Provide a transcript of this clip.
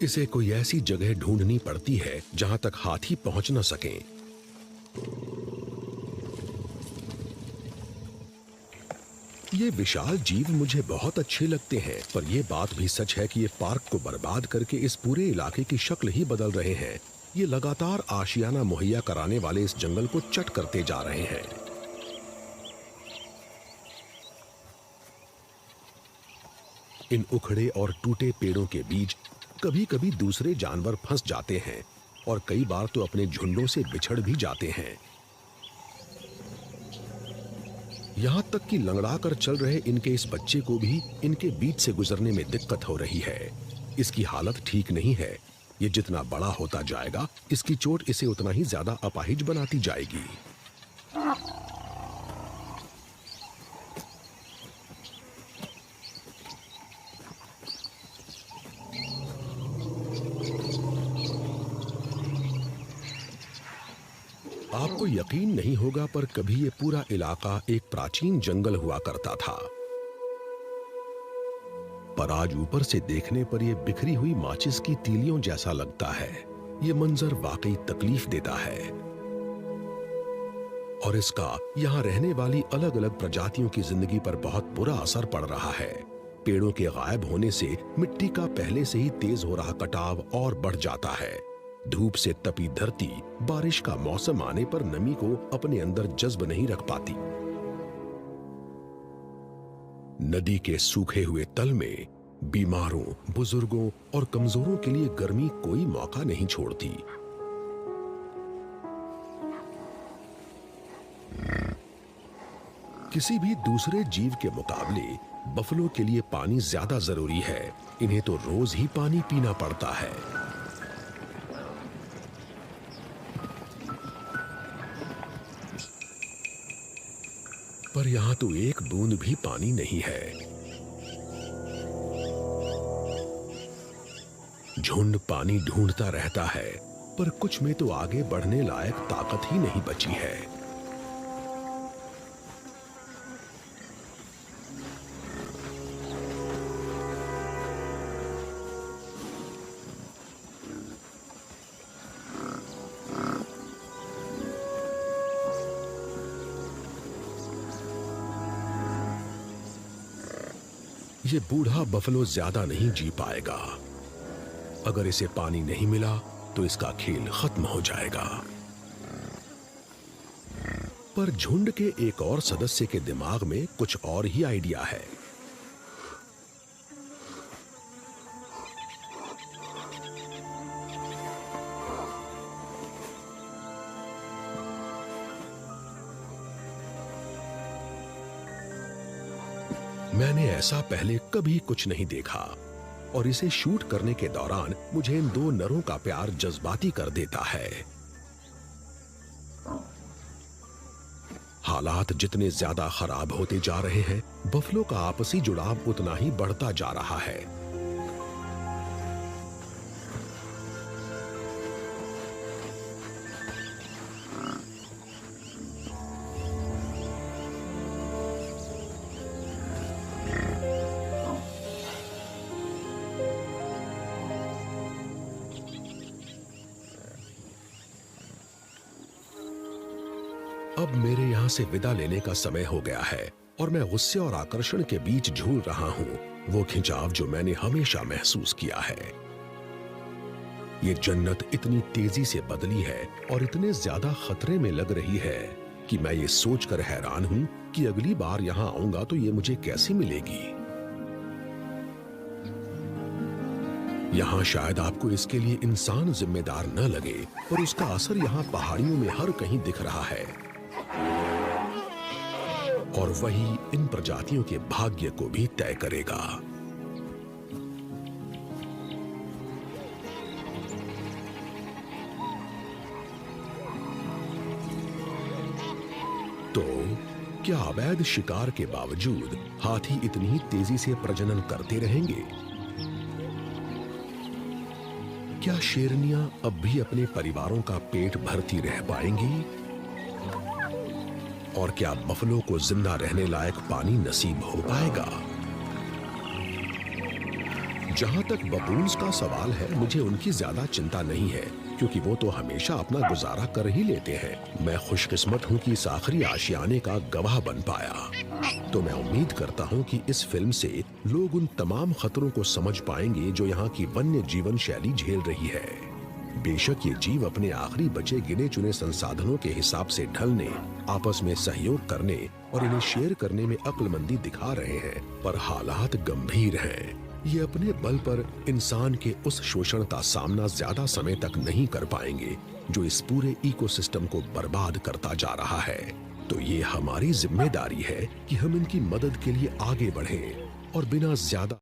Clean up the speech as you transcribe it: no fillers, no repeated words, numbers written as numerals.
इसे कोई ऐसी जगह ढूंढनी पड़ती है जहां तक हाथी पहुंच न सकें। ये विशाल जीव मुझे बहुत अच्छे लगते हैं, पर यह बात भी सच है कि ये पार्क को बर्बाद करके इस पूरे इलाके की शक्ल ही बदल रहे हैं। ये लगातार आशियाना मुहैया कराने वाले इस जंगल को चट करते जा रहे हैं। इन उखड़े और टूटे पेड़ों के बीच कभी कभी दूसरे जानवर फंस जाते हैं और कई बार तो अपने झुंडों से बिछड़ भी जाते हैं। यहां तक कि लंगड़ा कर चल रहे इनके इस बच्चे को भी इनके बीच से गुजरने में दिक्कत हो रही है। इसकी हालत ठीक नहीं है। ये जितना बड़ा होता जाएगा, इसकी चोट इसे उतना ही ज्यादा अपाहिज बनाती जाएगी। आपको यकीन नहीं होगा, पर कभी ये पूरा इलाका एक प्राचीन जंगल हुआ करता था। पर आज ऊपर से देखने पर यह बिखरी हुई माचिस की तीलियों जैसा लगता है। ये मंजर वाकई तकलीफ देता है और इसका यहाँ रहने वाली अलग अलग प्रजातियों की जिंदगी पर बहुत बुरा असर पड़ रहा है। पेड़ों के गायब होने से मिट्टी का पहले से ही तेज हो रहा कटाव और बढ़ जाता है। धूप से तपी धरती बारिश का मौसम आने पर नमी को अपने अंदर जज्ब नहीं रख पाती। नदी के सूखे हुए तल में बीमारों, बुजुर्गों और कमजोरों के लिए गर्मी कोई मौका नहीं छोड़ती। किसी भी दूसरे जीव के मुकाबले बफलो के लिए पानी ज्यादा जरूरी है। इन्हें तो रोज ही पानी पीना पड़ता है। पर यहां तो एक बूंद भी पानी नहीं है। झुंड पानी ढूंढता रहता है, पर कुछ में तो आगे बढ़ने लायक ताकत ही नहीं बची है। ये बूढ़ा बफलो ज्यादा नहीं जी पाएगा। अगर इसे पानी नहीं मिला तो इसका खेल खत्म हो जाएगा। पर झुंड के एक और सदस्य के दिमाग में कुछ और ही आइडिया है। मैंने ऐसा पहले कभी कुछ नहीं देखा और इसे शूट करने के दौरान मुझे इन दो नरों का प्यार जज्बाती कर देता है। हालात जितने ज्यादा खराब होते जा रहे हैं, बफलो का आपसी जुड़ाव उतना ही बढ़ता जा रहा है। अब मेरे यहां से विदा लेने का समय हो गया है और मैं गुस्से और आकर्षण के बीच झूल रहा हूं, वो खिंचाव जो मैंने हमेशा महसूस किया है। ये जन्नत इतनी तेजी से बदली है और इतने ज्यादा खतरे में लग रही है कि मैं ये सोचकर हैरान हूं कि अगली बार यहां आऊंगा तो ये मुझे कैसी मिलेगी। यहाँ शायद आपको इसके लिए इंसान जिम्मेदार न लगे, पर उसका असर यहाँ पहाड़ियों में हर कहीं दिख रहा है और वही इन प्रजातियों के भाग्य को भी तय करेगा। तो क्या अवैध शिकार के बावजूद हाथी इतनी ही तेजी से प्रजनन करते रहेंगे? क्या शेरनियां अब भी अपने परिवारों का पेट भरती रह पाएंगी? और क्या बफलो को जिंदा रहने लायक पानी नसीब हो पाएगा? जहाँ तक बबून्स का सवाल है, मुझे उनकी ज्यादा चिंता नहीं है, क्योंकि वो तो हमेशा अपना गुजारा कर ही लेते हैं। मैं खुशकिस्मत हूँ कि इस आखिरी आशियाने का गवाह बन पाया। तो मैं उम्मीद करता हूँ कि इस फिल्म से लोग उन तमाम खतरों को समझ पाएंगे जो यहाँ की वन्य जीवन शैली झेल रही है। बेशक ये जीव अपने आखिरी बचे गिने चुने संसाधनों के हिसाब से ढलने, आपस में सहयोग करने और इन्हें शेयर करने में अक्लमंदी दिखा रहे हैं, पर हालात गंभीर हैं। ये अपने बल पर इंसान के उस शोषण का सामना ज्यादा समय तक नहीं कर पाएंगे जो इस पूरे इकोसिस्टम को बर्बाद करता जा रहा है। तो ये हमारी जिम्मेदारी है कि हम इनकी मदद के लिए आगे बढ़ें और बिना ज्यादा